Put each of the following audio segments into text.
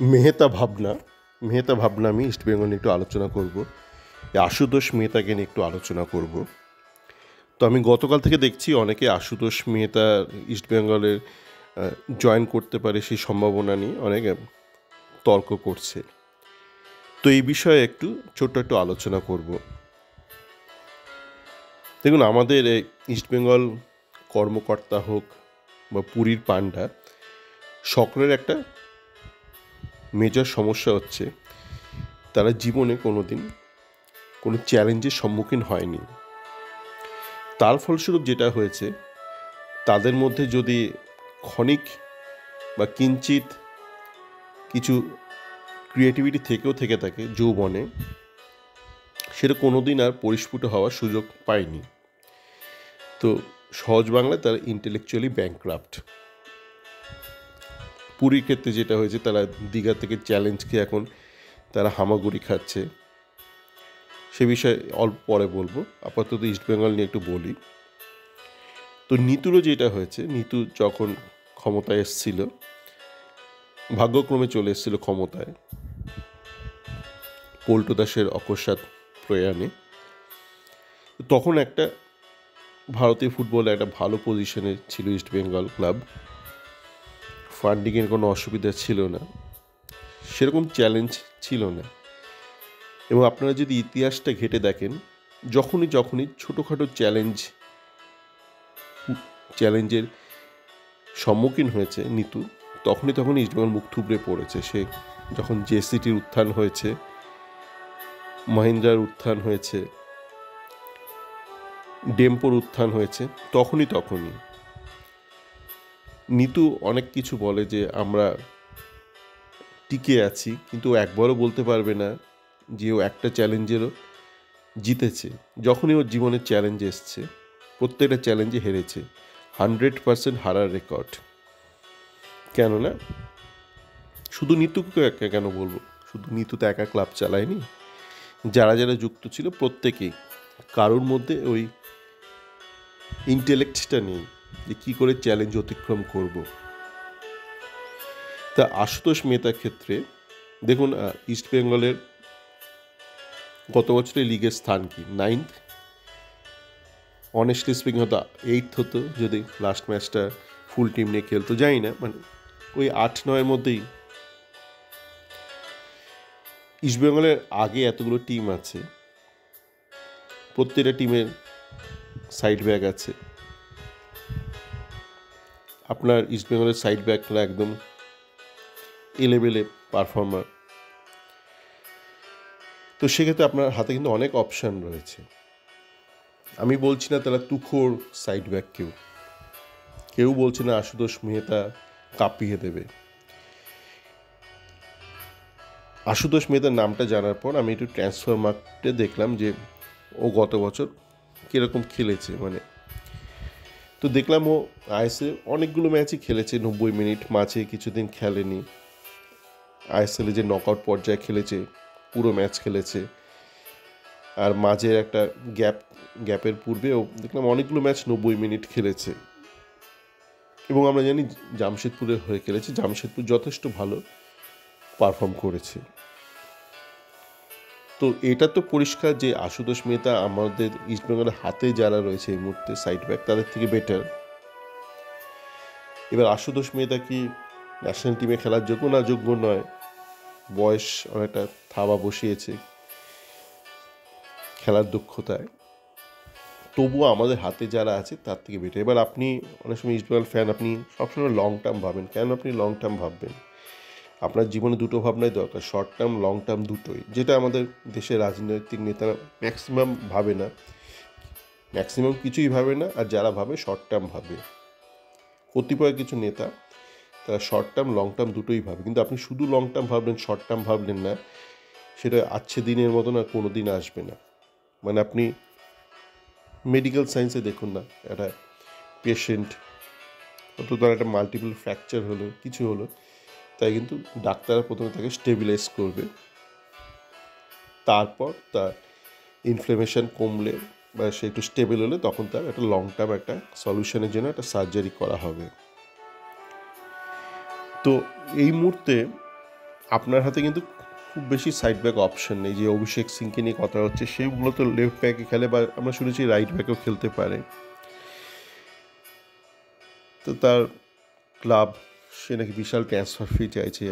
মেহতা ভাবনা মেহতা ভাবনা আমি ইস্টবেঙ্গল নিয়ে একটু আলোচনা করব। এই আশুতোষ মেহতাকে নিয়ে একটু আলোচনা করব। তো আমি গতকাল থেকে দেখছি অনেকে আশুতোষ মেহতা ইস্টবেঙ্গলের জয়েন করতে পারে সেই সম্ভাবনা নিয়ে অনেক তর্ক করছে। তো এই বিষয়ে একটু ছোট্ট একটু আলোচনা করব। দেখুন, আমাদের এই ইস্টবেঙ্গল কর্মকর্তা হোক বা পুরীর পান্ডা, সকলের একটা মেজর সমস্যা হচ্ছে তারা জীবনে কোনো দিন কোনো চ্যালেঞ্জের সম্মুখীন হয়নি। তার ফলস্বরূপ যেটা হয়েছে, তাদের মধ্যে যদি ক্ষণিক বা কিঞ্চিত কিছু ক্রিয়েটিভিটি থেকেও থেকে থাকে যৌবনে, সেটা কোনো দিন আর পরিস্ফুট হওয়ার সুযোগ পায়নি। তো সহজ বাংলায় তারা ইন্টেলেকচুয়ালি ব্যাংক্রাফট। পুরীর ক্ষেত্রে যেটা হয়েছে, তারা দীঘা থেকে চ্যালেঞ্জকে এখন তারা হামাগুড়ি খাচ্ছে। সে বিষয়ে অল্প পরে বলবো, আপাতত ইস্টবেঙ্গল নিয়ে একটু বলি। তো নিতুরও যেটা হয়েছে, নিতু যখন ক্ষমতায় এসেছিল, ভাগ্যক্রমে চলে এসেছিল ক্ষমতায় পল্টু দাসের অকস্মাৎ প্রয়াণে, তখন একটা ভারতীয় ফুটবলে একটা ভালো পজিশনে ছিল ইস্টবেঙ্গল ক্লাব। ফান্ডিংয়ের কোনো অসুবিধা ছিল না, সেরকম চ্যালেঞ্জ ছিল না। এবং আপনারা যদি ইতিহাসটা ঘেঁটে দেখেন, যখনই ছোটোখাটো চ্যালেঞ্জের সম্মুখীন হয়েছে নিতু, তখনই ইস্টবেঙ্গল মুখ থুবড়ে পড়েছে। সে যখন জেসিটির উত্থান হয়েছে, মহিন্দ্রার উত্থান হয়েছে, ডেম্পোর উত্থান হয়েছে, তখনই নিতু অনেক কিছু বলে যে আমরা টিকে আছি, কিন্তু ও একবারও বলতে পারবে না যে ও একটা চ্যালেঞ্জেরও জিতেছে। যখনই ওর জীবনে চ্যালেঞ্জ এসছে, প্রত্যেকটা চ্যালেঞ্জে হেরেছে। 100% হারার রেকর্ড। কেননা শুধু নিতুকে কেন বলবো, শুধু নিতু তো একা ক্লাব চালায়নি, যারা যুক্ত ছিল প্রত্যেকেই কারোর মধ্যে ওই ইন্টেলেক্টটা নেই যে কী করে চ্যালেঞ্জ অতিক্রম করব। তা আশুতোষ মেহতার ক্ষেত্রে দেখুন, ইস্টবেঙ্গলের গত বছরের লিগের স্থান কি? 9th। অনেস্টলি স্পিকিং হয়তো 8th হতো যদি লাস্ট ম্যাচটা ফুল টিম নিয়ে খেলতো, জানি না, মানে ওই 8-9-এর মধ্যেই। ইস্টবেঙ্গলের আগে এতগুলো টিম আছে, প্রত্যেকটা টিমের সাইড ব্যাক আছে। আপনার ইস্টবেঙ্গলের সাইড ব্যাকরা একদম এলেবেলে পারফর্মার। তো সেক্ষেত্রে আপনার হাতে কিন্তু অনেক অপশান রয়েছে। আমি বলছি না তারা তুখোর সাইড ব্যাক, কেউ বলছে না আশুতোষ মেহতা কাঁপিয়ে দেবে। আশুতোষ মেহতার নামটা জানার পর আমি একটু ট্রান্সফার মার্কেটে দেখলাম যে ও গত বছর কীরকম খেলেছে। তো দেখলাম ও আইএসএ অনেকগুলো ম্যাচই খেলেছে, 90 মিনিট, মাঝে কিছুদিন খেলেনি। আইএসএলে যে নকআউট পর্যায়ে খেলেছে, পুরো ম্যাচ খেলেছে। আর মাঝে একটা গ্যাপের পূর্বেও দেখলাম অনেকগুলো ম্যাচ 90 মিনিট খেলেছে। এবং আমরা জানি জামশেদপুরের হয়ে খেলেছে, জামশেদপুর যথেষ্ট ভালো পারফর্ম করেছে। তো এটা তো পরিষ্কার যে আশুতোষ মেহতা আমাদের ইস্টবেঙ্গলের হাতে যারা রয়েছে এই মুহূর্তে সাইড ব্যাক, তাদের থেকে বেটার। এবার আশুতোষ মেহতা কি ন্যাশনাল টিমে খেলার যোগ্য না যোগ্য নয়, বয়স অনেকটা থাবা বসিয়েছে খেলার দক্ষতায়, তবুও আমাদের হাতে যারা আছে তার থেকে বেটার। এবার আপনি অনেক সময় ইস্টবেঙ্গল ফ্যান, আপনি সবসময় লং টার্ম ভাবেন। কেন আপনি লং টার্ম ভাববেন? আপনার জীবনে দুটো ভাবনাই দরকার, শর্ট টার্ম লং টার্ম দুটোই, যেটা আমাদের দেশের রাজনৈতিক নেতারা ম্যাক্সিমাম ভাবে না, ম্যাক্সিমাম কিছুই ভাবে না। আর যারা ভাবে শর্ট টার্ম ভাবে, কতিপয় কিছু নেতা তারা শর্ট টার্ম লং টার্ম দুটোই ভাবে। কিন্তু আপনি শুধু লং টার্ম ভাবলেন, শর্ট টার্ম ভাবলেন না, সেটা আচ্ছে দিনের মতন আর কোনো দিন আসবে না। মানে আপনি মেডিকেল সায়েন্সে দেখুন না, একটা পেশেন্ট অত তার একটা মাল্টিপল ফ্র্যাকচার হলো, কিছু হলো, তাই কিন্তু ডাক্তাররা প্রথমে তাকে স্টেবিলাইজ করবে, তারপর তার ইনফ্লেমেশন কমলে বা সে একটু স্টেবল হলে তখন তার একটা লং টার্ম একটা সলিউশনের জন্য একটা সার্জারি করা হবে। তো এই মুহূর্তে আপনার হাতে কিন্তু খুব বেশি সাইড ব্যাক অপশন নেই। যে অভিষেক সিংকে নিয়ে কথা হচ্ছে, সেগুলো তো লেফট ব্যাকে খেলে, বা আমরা শুনেছি রাইট ব্যাকেও খেলতে পারে। তো তার ক্লাব, সে নাকি বিশাল ট্রান্সফার ফি চাইছে,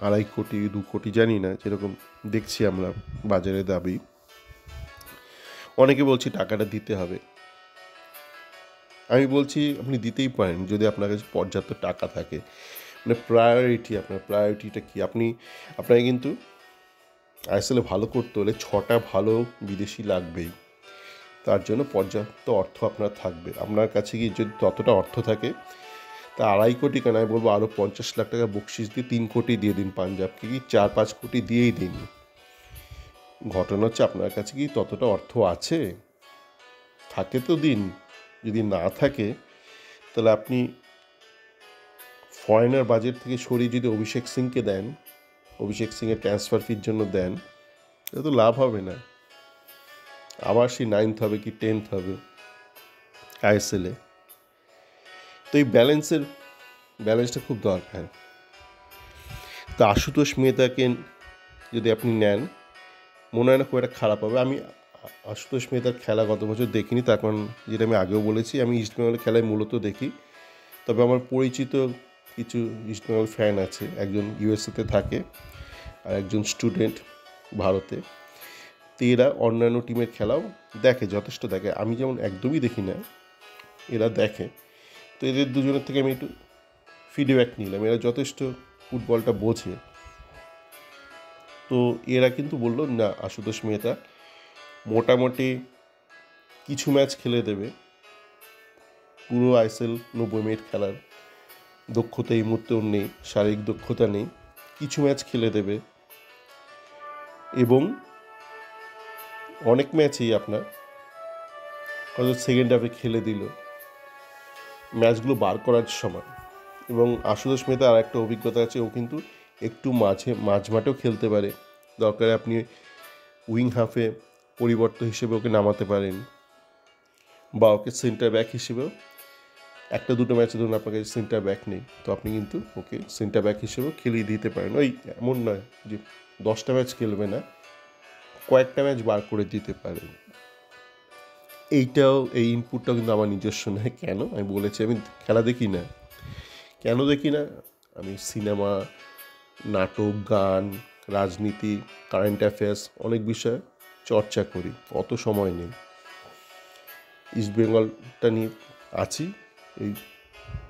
2.5 কোটি 2 কোটি জানি না, যেরকম দেখছি আমরা বাজারে দাবি। অনেকে বলছি টাকাটা দিতে হবে। আমি বলছি আপনি দিতেই পারেন যদি আপনার কাছে পর্যাপ্ত টাকা থাকে। মানে প্রায়োরিটি, আপনার প্রায়োরিটিটা কী? আপনাকে কিন্তু আইএসএলে ভালো করতে হলে 6টা ভালো বিদেশি লাগবেই। তার জন্য পর্যাপ্ত অর্থ আপনার থাকবে। আপনার কাছে কি যদি ততটা অর্থ থাকে, তা 2.5 কোটি কেন, আমি বলবো আরও 50 লাখ টাকা বকশিস দিয়ে 3 কোটি দিয়ে দিন পাঞ্জাবকে, কি 4-5 কোটি দিয়েই দিন। ঘটনা হচ্ছে আপনার কাছে কি ততটা অর্থ আছে? থাকে তো দিন। যদি না থাকে, তাহলে আপনি ফরেনার বাজেট থেকে সরিয়ে যদি অভিষেক সিংকে দেন, অভিষেক সিংয়ের ট্রান্সফার ফির জন্য দেন, এটা তো লাভ হবে না। আবার সেই 9th হবে কি 10th হবে আইএসএলে। তো এই ব্যালেন্সটা খুব দরকার। তো আশুতোষ মেহতাকে যদি আপনি নেন, মনে হয় না খুব একটা খারাপ হবে। আমি আশুতোষ মেহতার খেলা গত বছর দেখিনি, তার কারণ যেটা আমি আগেও বলেছি, আমি ইস্টবেঙ্গলের খেলায় মূলত দেখি। তবে আমার পরিচিত কিছু ইস্টবেঙ্গল ফ্যান আছে, একজন ইউএসএতে থাকে আর একজন স্টুডেন্ট ভারতে। তো এরা অন্যান্য টিমের খেলাও দেখে, যথেষ্ট দেখে। আমি যেমন একদমই দেখি না, এরা দেখে। তো এদের দুজনের থেকে আমি একটু ফিডব্যাক নিলাম, এরা যথেষ্ট ফুটবলটা বোঝে। তো এরা কিন্তু বললো না, আশুতোষ মেহতা মোটামুটি কিছু ম্যাচ খেলে দেবে, পুরো আইএসএল 90 মিনিট খেলার দক্ষতা এই মুহূর্তেও নেই, শারীরিক দক্ষতা নেই, কিছু ম্যাচ খেলে দেবে। এবং অনেক ম্যাচেই আপনার হয়তো সেকেন্ড হাফে খেলে দিল ম্যাচগুলো বার করার সময়। এবং আশুতোষ মেহতা আর একটা অভিজ্ঞতা আছে, ও কিন্তু একটু মাঝমাঠেও খেলতে পারে। দরকারে আপনি উইং হাফে পরিবর্তন হিসেবে ওকে নামাতে পারেন, বা ওকে সেন্টার ব্যাক হিসেবেও, 1-2 ম্যাচে ধরুন আপনার কাছে সেন্টার ব্যাক নেই, তো আপনি কিন্তু ওকে সেন্টার ব্যাক হিসেবেও খেলিয়ে দিতে পারেন। ওই এমন নয় যে 10টা ম্যাচ খেলবে না, কয়েকটা ম্যাচ বার করে দিতে পারেন। এই ইনপুটটাও কিন্তু আমার নিজস্ব নয়। কেন আমি বলেছি, আমি খেলা দেখি না। কেন দেখি না? আমি সিনেমা, নাটক, গান, রাজনীতি, কারেন্ট অ্যাফেয়ার্স অনেক বিষয় চর্চা করি, অত সময় নেই। ইস্টবেঙ্গলটা নিয়ে আছি, এই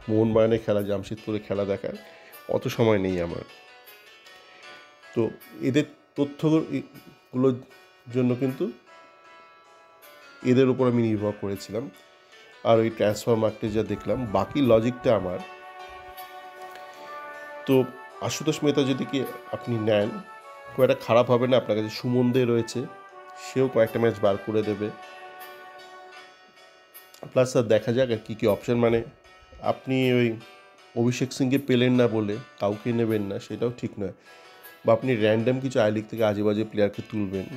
মোহনবাগানের খেলা, জামশেদপুরে খেলা দেখার অত সময় নেই আমার। তো এদের তথ্যগুলোর জন্য কিন্তু এদের উপর আমি নির্ভর করেছিলাম। আর ওই ট্রান্সফার মার্কেটে যা দেখলাম, বাকি লজিকটা আমার। তো আশুতোষ মেহতা যদি কি আপনি নেন, খুব একটা খারাপ হবে না। আপনার কাছে সুমন দে রয়েছে, সেও কয়েকটা ম্যাচ বার করে দেবে। প্লাস আর দেখা যাক আর কী কী অপশান, মানে আপনি ওই অভিষেক সিংকে পেলেন না বলে কাউকে নেবেন না, সেটাও ঠিক নয়। বা আপনি র্যান্ডাম কিছু আই লিগ থেকে আজে বাজে প্লেয়ারকে তুলবেন।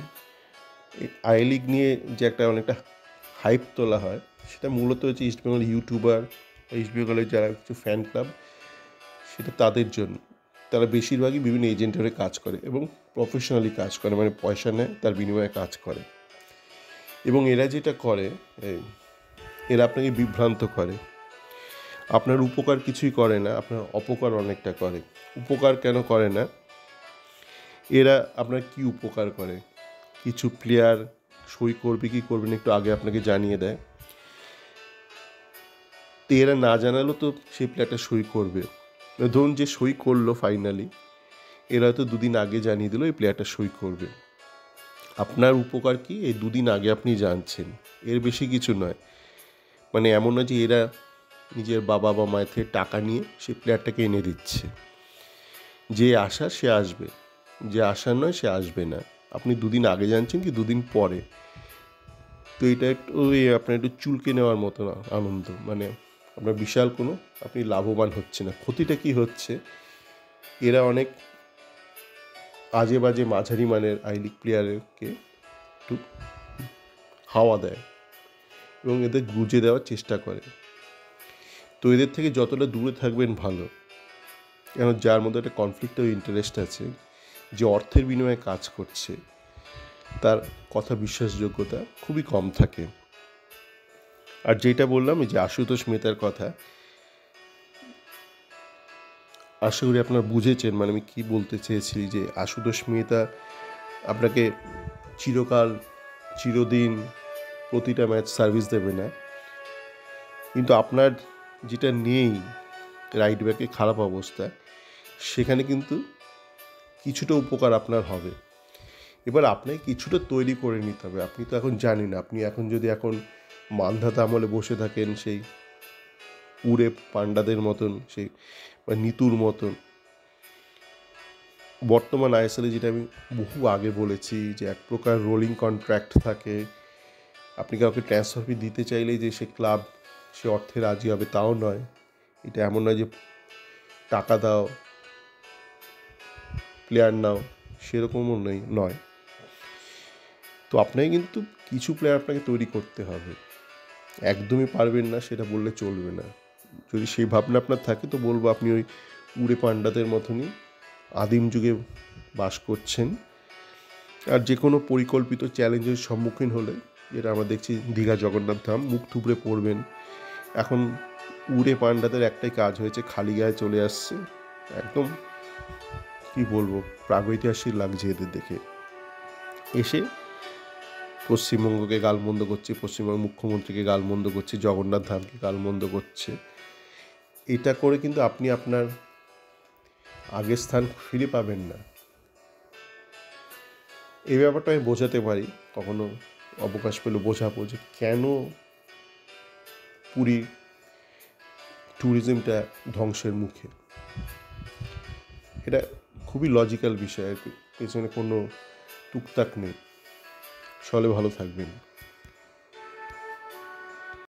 এই আই লিগ নিয়ে যে একটা অনেকটা হাইপ তোলা হয়, সেটা মূলত হচ্ছে ইস্টবেঙ্গল ইউটিউবার, ইস্টবেঙ্গলের যারা কিছু ফ্যান ক্লাব, সেটা তাদের জন্য। তারা বেশিরভাগই বিভিন্ন এজেন্টের কাজ করে এবং প্রফেশনালি কাজ করে, মানে পয়সা নেয়, তার বিনিময়ে কাজ করে। এবং এরা যেটা করে, এরা আপনাকে বিভ্রান্ত করে। আপনার উপকার কিছুই করে না, আপনার অপকার অনেকটা করে। উপকার কেন করে না? এরা আপনার কি উপকার করে? কিছু প্লেয়ার সই করবে কি করবে না একটু আগে আপনাকে জানিয়ে দেয়। তো এরা না জানালেও তো সেই প্লেয়ারটা সই করবে। ধরুন যে সই করলো ফাইনালি, এরা হয়তো 2 দিন আগে জানিয়ে দিল এই প্লেয়ারটা সই করবে। আপনার উপকার কি? এই 2 দিন আগে আপনি জানছেন, এর বেশি কিছু নয়। মানে এমন নয় যে এরা নিজের বাবা বা মায়ের থেকে টাকা নিয়ে সেই প্লেয়ারটাকে এনে দিচ্ছে। যে আসার সে আসবে, যে আসার নয় সে আসবে না। আপনি 2 দিন আগে জানছেন কি 2 দিন পরে। তো এটা একটু আপনার একটু চুলকে নেওয়ার মতো আনন্দ, মানে আপনার বিশাল কোনো আপনি লাভবান হচ্ছে না। ক্ষতিটা কি হচ্ছে? এরা অনেক আজে বাজে মাঝারি মানের আই লিগ প্লেয়ারকে একটু হাওয়া দেয় এবং এদের গুজে দেওয়ার চেষ্টা করে। তো এদের থেকে যতটা দূরে থাকবেন ভালো। কেন যার মধ্যে একটা কনফ্লিক্ট অফ ইন্টারেস্ট আছে, যে অর্থের বিনিময়ে কাজ করছে, তার কথা বিশ্বাসযোগ্যতা খুবই কম থাকে। আর যেটা বললাম এই যে আশুতোষ মেহতার কথা, আশা করি আপনারা বুঝেছেন মানে আমি কী বলতে চেয়েছি, যে আশুতোষ মেহতা আপনাকে চিরকাল চিরদিন প্রতিটা ম্যাচ সার্ভিস দেবে না, কিন্তু আপনার যেটা নেই রাইট ব্যাকে খারাপ অবস্থা, সেখানে কিন্তু কিছুটা উপকার আপনার হবে। এবার আপনাকে কিছুটা তৈরি করে নিতে হবে। আপনি তো এখন জানেন, আপনি এখন যদি এখন মান্ধাতা আমলে বসে থাকেন সেই উড়ে পান্ডাদের মতন, সেই বা নিতুর মতন, বর্তমান আইএসএলে যেটা আমি বহু আগে বলেছি যে এক প্রকার রোলিং কন্ট্রাক্ট থাকে, আপনি কাউকে ট্রান্সফার ফি দিতে চাইলেই যে সে ক্লাব সে অর্থে রাজি হবে তাও নয়। এটা এমন নয় যে টাকা দাও প্লেয়ার নাও, সেরকমও নয়। তো আপনাকে কিন্তু কিছু প্লেয়ার আপনাকে তৈরি করতে হবে, একদমই পারবেন না সেটা বললে চলবে না। যদি সেই ভাবনা আপনার থাকে তো বলবো আপনি ওই উড়ে পান্ডাদের মতনই আদিম যুগে বাস করছেন। আর যে কোনো পরিকল্পিত চ্যালেঞ্জের সম্মুখীন হলে, যেটা আমরা দেখছি দীঘা জগন্নাথ ধাম, মুখ থুবড়ে পড়বেন। এখন উড়ে পান্ডাদের একটাই কাজ হয়েছে, খালি গায়ে চলে আসছে, একদম কি বলবো প্রাগৈতিহাসিক লাগছে এদের দেখে। এসে পশ্চিমবঙ্গকে গালমন্দ করছে, পশ্চিমবঙ্গের মুখ্যমন্ত্রীকে গালমন্দ করছে, জগন্নাথ ধামকে গালমন্দ করছে। এটা করে কিন্তু আপনি আপনার আগের স্থান ফিরে পাবেন না। এই ব্যাপারটা আমি বোঝাতে পারি, কখনো অবকাশ পেলে বোঝাবো যে কেন পুরী ট্যুরিজমটা ধ্বংসের মুখে। এটা খুবই লজিক্যাল বিষয়, আর কি, পেছনে কোনো টুকটাক নেই। সকলে ভালো থাকবেন।